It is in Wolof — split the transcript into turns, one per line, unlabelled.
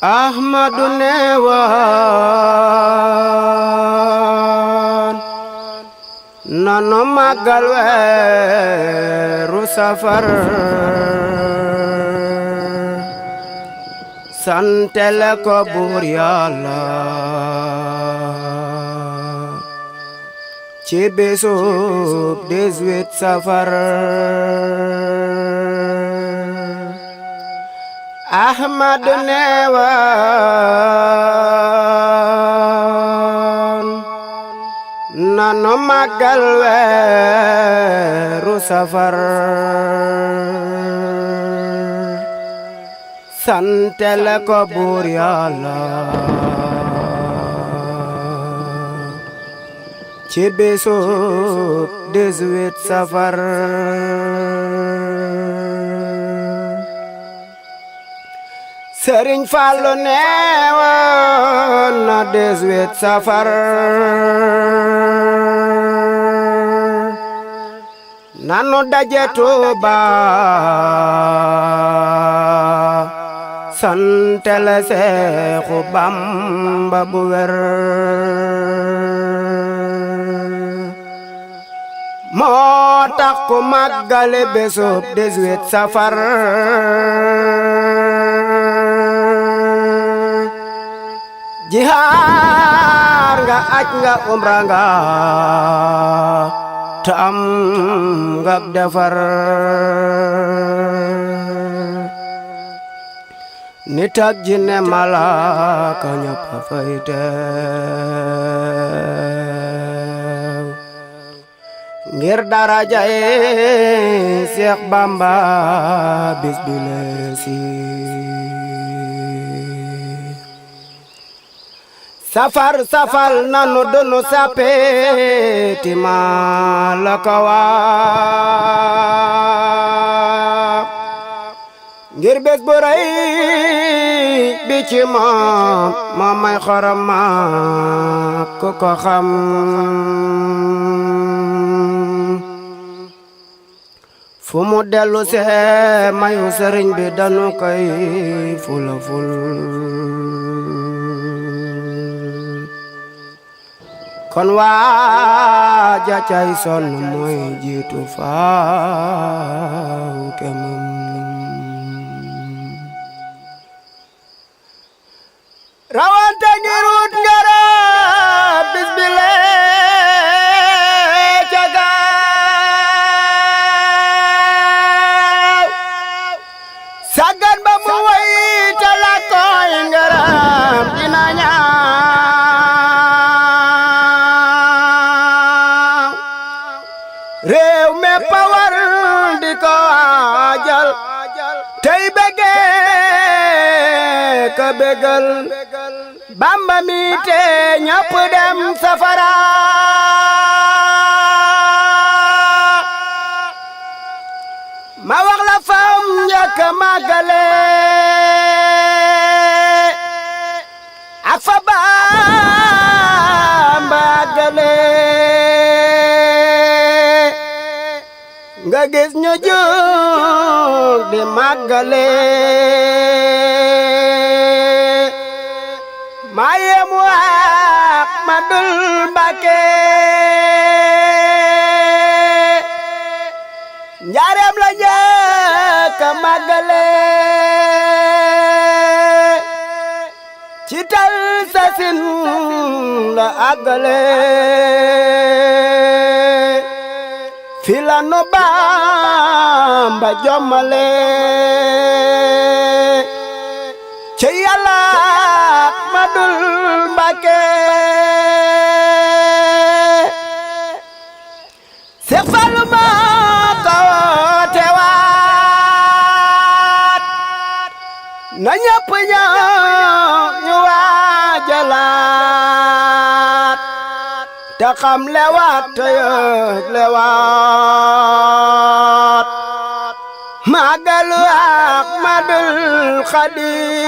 ahmadu neewaan nanu màggal weeru safar santale ko buur Yàlla ci bésub 18 safar ahmadu neewaan nanu màggal weeru safar santale ko buur Yàlla ci bésub 18 safar Sëriñ Fallu neewoon na 18 safar nanu daje Tuuba santale Seexu Bamba bu wér moo tax ku màggale bésub 18 safar jihaar nga aj nga umra nga te am nga defar nit ak jinne malaaka ñëpp a fay teew ngir darajay Seex Bamba bis bi leesi safar safal nanu dunu sapeti malaka wax ngir bés bu rëy bi ci moom moo may xoroma ku ko xam fu mu dellu see mayu sëriñ bi danu koy fula ful kon waaja cay sonn mooy jiitu faaw kemam rawante ngir wut ngarab bis bi lee ca gaaw saggan ba mu woy ta la koy ngarab dina ñaaw réew mépp a war di ko waajal tey bëggee ka bëggal Bamba mi te ñëpp dem safara ma wax la fam njëkk màggale ak fa Bamba àggale nga gis ñu jóg di màggale maye mu Ahmadul Mbakke njaareem la njëkk a màggale ci tal sasin la àggale fi la nu Bamba jommale ci Yàlla Ahmadul Mbakke Seex Fallu ma ko teewaat na ñëpp ñëw ñu waajalaat te xam lewaat te yëg lewaat màggalu Ahmadul Xaadim